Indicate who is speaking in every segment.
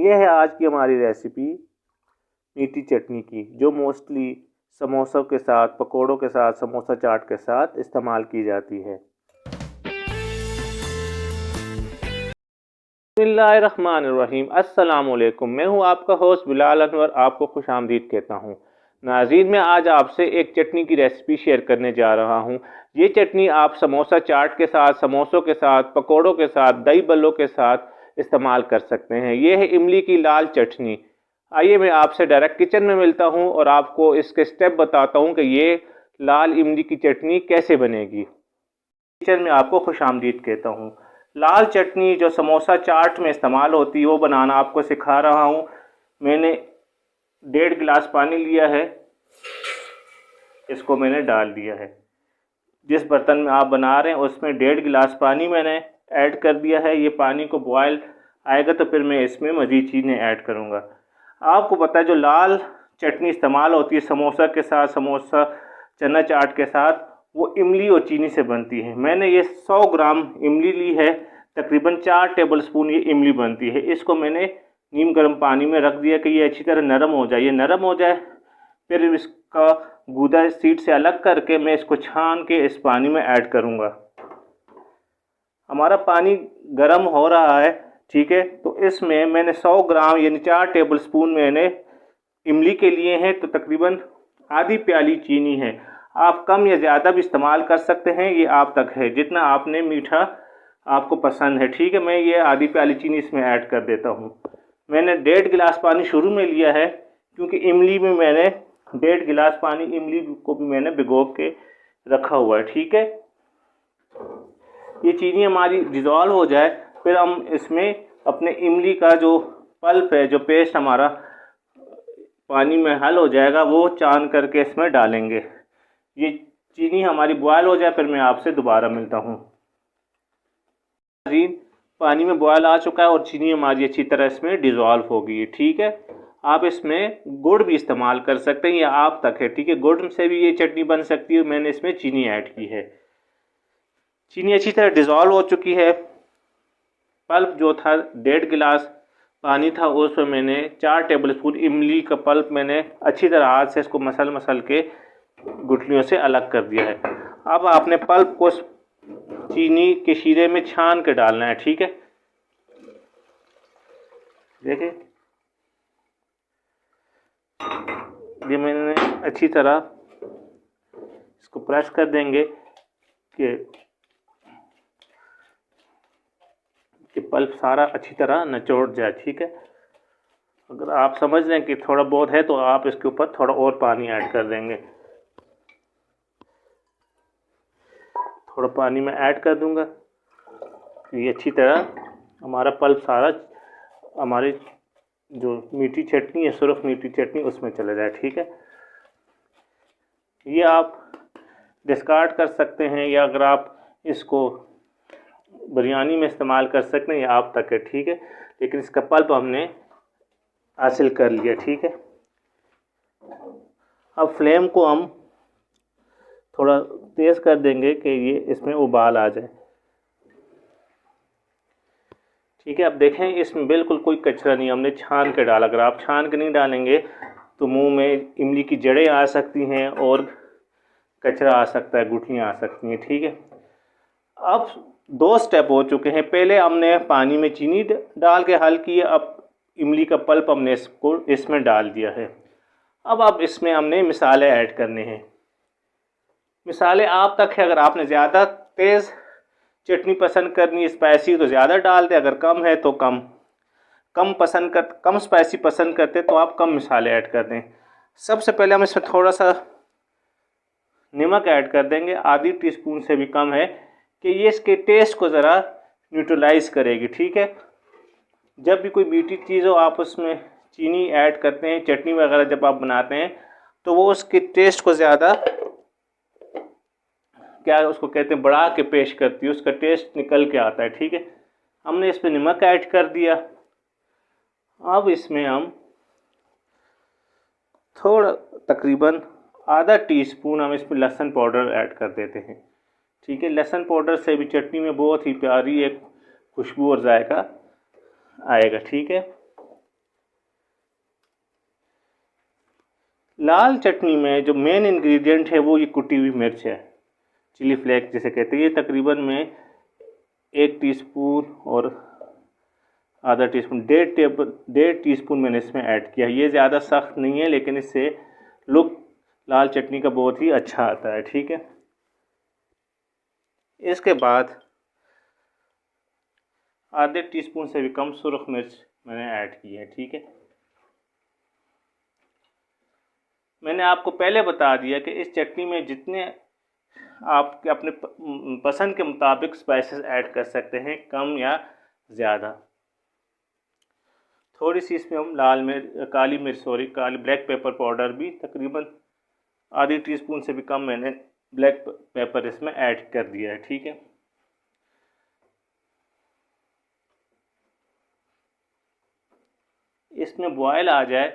Speaker 1: ये है आज की हमारी रेसिपी मीठी चटनी की, जो मोस्टली समोसों के साथ, पकोड़ों के साथ, समोसा चाट के साथ इस्तेमाल की जाती है। बिस्मिल्लाहिर्रहमानिर्रहीम। अस्सलाम वालेकुम। मैं हूं आपका होस्ट बिलाल अनवर, आपको खुश आमदीद कहता हूं। नाज़रीन, मैं आज आपसे एक चटनी की रेसिपी शेयर करने जा रहा हूं। ये चटनी आप समोसा चाट के साथ, समोसों के साथ, पकोड़ों के साथ, दही बल्लों के साथ इस्तेमाल कर सकते हैं। ये है इमली की लाल चटनी। आइए मैं आपसे डायरेक्ट किचन में मिलता हूं और आपको इसके स्टेप बताता हूं कि ये लाल इमली की चटनी कैसे बनेगी। किचन में आपको खुश आमदीद कहता हूँ। लाल चटनी जो समोसा चाट में इस्तेमाल होती है वो बनाना आपको सिखा रहा हूँ। मैंने 1.5 गिलास पानी लिया है, इसको मैंने डाल दिया है। जिस बर्तन में आप बना रहे हैं उसमें 1.5 गिलास पानी मैंने ऐड कर दिया है। ये पानी को बॉयल आएगा तो फिर मैं इसमें मज़ीद चीज़ें ऐड करूँगा। आपको पता है जो लाल चटनी इस्तेमाल होती है समोसा के साथ, समोसा चना चाट के साथ, वो इमली और चीनी से बनती है। मैंने ये 100 ग्राम इमली ली है, तकरीबन 4 टेबल स्पून ये इमली बनती है। इसको मैंने नीम गर्म पानी में रख दिया कि ये अच्छी तरह नरम हो जाए। ये नरम हो जाए फिर इसका गूदा सीड से अलग करके मैं इसको छान के इस पानी में ऐड करूँगा। हमारा पानी गर्म हो रहा है, ठीक है। तो इसमें मैंने 100 ग्राम यानी 4 टेबल स्पून मैंने इमली के लिए हैं, तो तकरीबन आधी प्याली चीनी है। आप कम या ज़्यादा भी इस्तेमाल कर सकते हैं, ये आप तक है जितना आपने मीठा आपको पसंद है, ठीक है। मैं ये आधी प्याली चीनी इसमें ऐड कर देता हूँ। मैंने 1.5 गिलास पानी शुरू में लिया है क्योंकि इमली में मैंने 1.5 गिलास पानी इमली को भी मैंने भिगो के रखा हुआ है, ठीक है। ये चीनी हमारी डिज़ोल्व हो जाए फिर हम इसमें अपने इमली का जो पल्प है, जो पेस्ट हमारा पानी में हल हो जाएगा, वो चान करके इसमें डालेंगे। ये चीनी हमारी बॉयल हो जाए फिर मैं आपसे दोबारा मिलता हूँ। पानी में बॉयल आ चुका है और चीनी हमारी अच्छी तरह इसमें डिज़ोल्व हो गई है, ठीक है। आप इसमें गुड़ भी इस्तेमाल कर सकते हैं, या आप तक है, ठीक है। गुड़ से भी ये चटनी बन सकती है। मैंने इसमें चीनी ऐड की है। चीनी अच्छी तरह डिज़ोल्व हो चुकी है। पल्प जो था 1.5 गिलास पानी था, उसमें मैंने 4 टेबल स्पून इमली का पल्प मैंने अच्छी तरह हाथ से इसको मसल के गुठलियों से अलग कर दिया है। अब आपने पल्प को चीनी के शीरे में छान के डालना है, ठीक है। देखिए ये मैंने अच्छी तरह इसको प्रेस कर देंगे कि पल्प सारा अच्छी तरह निचोड़ जाए, ठीक है। अगर आप समझ लें कि थोड़ा बहुत है तो आप इसके ऊपर थोड़ा और पानी ऐड कर देंगे। थोड़ा पानी मैं ऐड कर दूंगा, ये अच्छी तरह हमारा पल्प सारा हमारी जो मीठी चटनी है, सुरख मीठी चटनी, उसमें चला जाए, ठीक है। ये आप डिस्कार्ड कर सकते हैं या अगर आप इसको बिरयानी में इस्तेमाल कर सकते हैं, ये आप तक है, ठीक है। लेकिन इसका पल्प हमने हासिल कर लिया, ठीक है। अब फ्लेम को हम थोड़ा तेज़ कर देंगे कि ये इसमें उबाल आ जाए, ठीक है। अब देखें इसमें बिल्कुल कोई कचरा नहीं, हमने छान के डाला। अगर आप छान के नहीं डालेंगे तो मुंह में इमली की जड़ें आ सकती हैं और कचरा आ सकता है, गुठलियाँ आ सकती हैं, ठीक है। अब 2 स्टेप हो चुके हैं। पहले हमने पानी में चीनी डाल के हल किया, अब इमली का पल्प हमने इसमें डाल दिया है। अब इसमें हमने मिसाले ऐड करने हैं। मिसाले आप तक है, अगर आपने ज़्यादा तेज़ चटनी पसंद करनी है, स्पाइसी, तो ज़्यादा डाल दें। अगर कम है तो कम स्पाइसी पसंद करते तो आप कम मिसाले ऐड कर दें। सबसे पहले हम इसमें थोड़ा सा नमक ऐड कर देंगे, आधी टीस्पून से भी कम है, कि ये इसके टेस्ट को ज़रा न्यूट्रलाइज करेगी, ठीक है। जब भी कोई मीठी चीज़ हो आप उसमें चीनी ऐड करते हैं, चटनी वगैरह जब आप बनाते हैं, तो वो उसके टेस्ट को ज़्यादा क्या उसको कहते हैं बढ़ा के पेश करती है, उसका टेस्ट निकल के आता है, ठीक है। हमने इसमें नमक ऐड कर दिया। अब इसमें हम थोड़ा तकरीबन आधा टीस्पून हम इसमें लहसुन पाउडर ऐड कर देते हैं, ठीक है। लहसुन पाउडर से भी चटनी में बहुत ही प्यारी एक खुशबू और जायका आएगा, ठीक है। लाल चटनी में जो मेन इंग्रेडिएंट है वो ये कुटी हुई मिर्च है, चिली फ्लेक्स जिसे कहते हैं। ये तकरीबन मैं 1 टीस्पून और आधा टीस्पून, 1.5 टीस्पून मैंने इसमें ऐड किया। ये ज़्यादा सख्त नहीं है लेकिन इससे लुक लाल चटनी का बहुत ही अच्छा आता है। ठीक है, इसके बाद आधे टीस्पून से भी कम सुरख मिर्च मैंने ऐड की है। ठीक है, मैंने आपको पहले बता दिया कि इस चटनी में जितने आप अपने पसंद के मुताबिक स्पाइसेस ऐड कर सकते हैं, कम या ज़्यादा। थोड़ी सी इसमें हम काली ब्लैक पेपर पाउडर भी तकरीबन आधी टीस्पून से भी कम मैंने ब्लैक पेपर इसमें ऐड कर दिया है। ठीक है, इसमें बॉयल आ जाए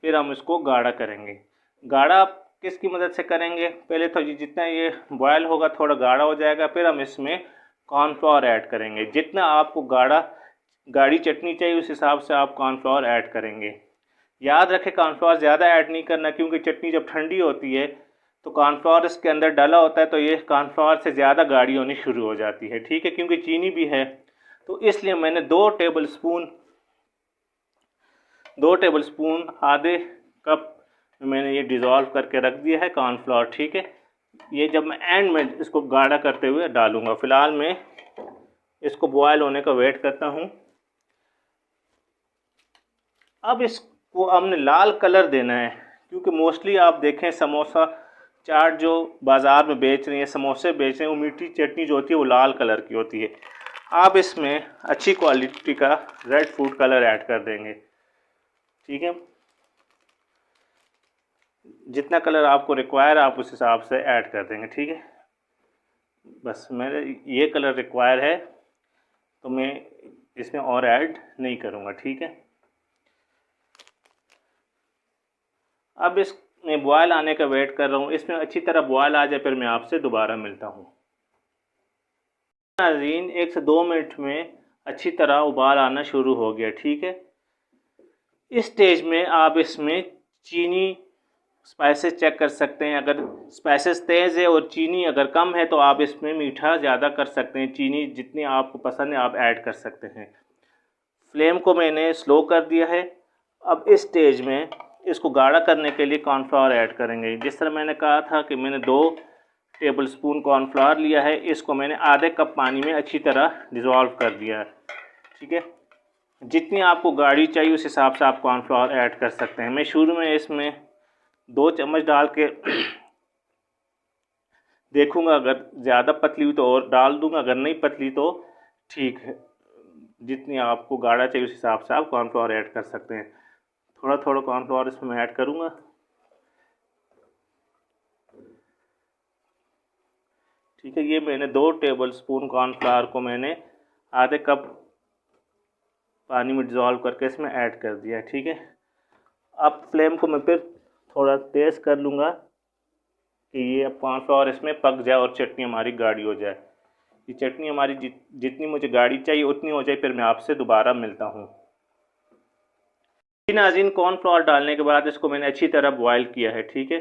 Speaker 1: फिर हम इसको गाढ़ा करेंगे। गाढ़ा किसकी मदद से करेंगे? पहले तो जितना ये बॉयल होगा थोड़ा गाढ़ा हो जाएगा, फिर हम इसमें कॉर्नफ्लोर ऐड करेंगे। जितना आपको गाढ़ी चटनी चाहिए उस हिसाब से आप कॉर्नफ्लोर ऐड करेंगे। याद रखें कॉर्नफ्लोर ज़्यादा ऐड नहीं करना, क्योंकि चटनी जब ठंडी होती है तो कॉर्नफ्लोर इसके अंदर डाला होता है तो ये कॉर्नफ्लोर से ज़्यादा गाढ़ी होनी शुरू हो जाती है। ठीक है, क्योंकि चीनी भी है, तो इसलिए मैंने 2 टेबलस्पून आधे कप मैंने ये डिज़ोल्व करके रख दिया है कॉर्नफ्लोर। ठीक है, ये जब मैं एंड में इसको गाढ़ा करते हुए डालूंगा। फ़िलहाल मैं इसको बॉयल होने का वेट करता हूँ। अब इसको हमने लाल कलर देना है, क्योंकि मोस्टली आप देखें समोसा चाट जो बाज़ार में बेच रही हैं, समोसे बेच रहे हैं, वो मीठी चटनी जो होती है वो लाल कलर की होती है। आप इसमें अच्छी क्वालिटी का रेड फूड कलर ऐड कर देंगे। ठीक है, जितना कलर आपको रिक्वायर आप उस हिसाब से ऐड कर देंगे। ठीक है, बस मेरे ये कलर रिक्वायर है तो मैं इसमें और ऐड नहीं करूँगा। ठीक है, अब इसमें बॉयल आने का वेट कर रहा हूँ। इसमें अच्छी तरह बॉयल आ जाए फिर मैं आपसे दोबारा मिलता हूँ। नाज़रीन 1 से 2 मिनट में अच्छी तरह उबाल आना शुरू हो गया। ठीक है, इस स्टेज में आप इसमें चीनी स्पाइसेस चेक कर सकते हैं। अगर स्पाइसेस तेज़ है और चीनी अगर कम है तो आप इसमें मीठा ज़्यादा कर सकते हैं। चीनी जितनी आपको पसंद है आप ऐड कर सकते हैं। फ्लेम को मैंने स्लो कर दिया है। अब इस स्टेज में इसको गाढ़ा करने के लिए कॉर्नफ्लावर ऐड करेंगे। जिस तरह मैंने कहा था कि मैंने 2 टेबलस्पून कॉर्नफ्लावर लिया है, इसको मैंने आधे कप पानी में अच्छी तरह डिज़ोल्व कर दिया है। ठीक है, जितनी आपको गाढ़ी चाहिए उस हिसाब से आप कॉर्नफ्लावर ऐड कर सकते हैं। मैं शुरू में इसमें 2 चम्मच डाल के देखूंगा, अगर ज़्यादा पतली हुई तो और डाल दूंगा, अगर नहीं पतली तो ठीक है। जितनी आपको गाढ़ा चाहिए उस हिसाब से आप कॉर्नफ्लावर ऐड कर सकते हैं। थोड़ा थोड़ा कॉर्नफ्लावर इसमें मैं ऐड करूंगा। ठीक है, ये मैंने 2 टेबलस्पून कॉर्नफ्लावर को मैंने आधे कप पानी में डिज़ोल्व करके इसमें ऐड कर दिया। ठीक है, अब फ्लेम को मैं फिर थोड़ा तेज़ कर लूँगा कि ये अब कॉर्नफ्लावर इसमें पक जाए और चटनी हमारी गाढ़ी हो जाए। ये चटनी हमारी जितनी मुझे गाढ़ी चाहिए उतनी हो जाए, फिर मैं आपसे दोबारा मिलता हूँ। नाज़रीन कॉर्नफ्लावर डालने के बाद इसको मैंने अच्छी तरह बॉयल किया है। ठीक है,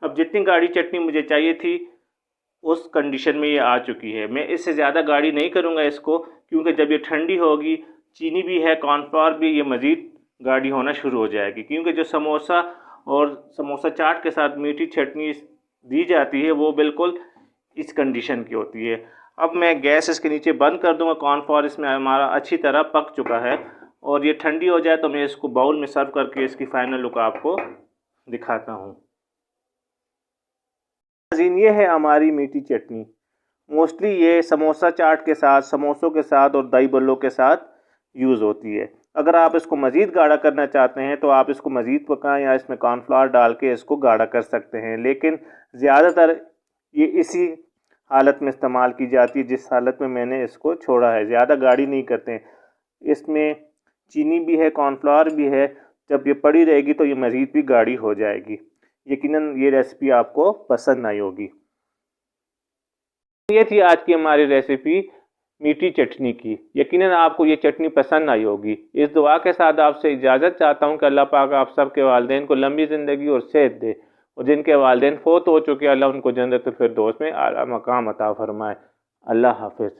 Speaker 1: अब जितनी गाढ़ी चटनी मुझे चाहिए थी उस कंडीशन में ये आ चुकी है। मैं इससे ज़्यादा गाढ़ी नहीं करूँगा इसको, क्योंकि जब ये ठंडी होगी, चीनी भी है कॉर्नफ्लावर भी, ये मज़ीद गाढ़ी होना शुरू हो जाएगी। क्योंकि जो समोसा और समोसा चाट के साथ मीठी चटनी दी जाती है वो बिल्कुल इस कंडीशन की होती है। अब मैं गैस इसके नीचे बंद कर दूँगा। कॉर्नफ्लावर इसमें हमारा अच्छी तरह पक चुका है और ये ठंडी हो जाए तो मैं इसको बाउल में सर्व करके इसकी फ़ाइनल लुक आपको दिखाता हूँ। ये है हमारी मीठी चटनी। मोस्टली ये समोसा चाट के साथ, समोसों के साथ और दही बल्लों के साथ यूज़ होती है। अगर आप इसको मज़ीद गाढ़ा करना चाहते हैं तो आप इसको मज़ीद पकाएं या इसमें कॉर्नफ्लावर डाल के इसको गाढ़ा कर सकते हैं, लेकिन ज़्यादातर ये इसी हालत में इस्तेमाल की जाती है जिस हालत में मैंने इसको छोड़ा है। ज़्यादा गाढ़ी नहीं करते हैं। इसमें चीनी भी है, कॉर्नफ्लावर भी है। जब ये पड़ी रहेगी तो ये मज़ीद भी गाढ़ी हो जाएगी। यकीनन ये रेसिपी आपको पसंद आई होगी। ये थी आज की हमारी रेसिपी। मीठी चटनी की। यकीनन आपको ये चटनी पसंद आई होगी। इस दुआ के साथ आपसे इजाज़त चाहता हूँ कि अल्लाह पाक आप सबके वालिदैन को लंबी ज़िंदगी और सेहत दे, और जिनके वालिदैन फ़ौत हो चुके अल्लाह उनको जन्नतुल फिरदौस में आला मकाम अता फरमाए। अल्लाह हाफ़िज़।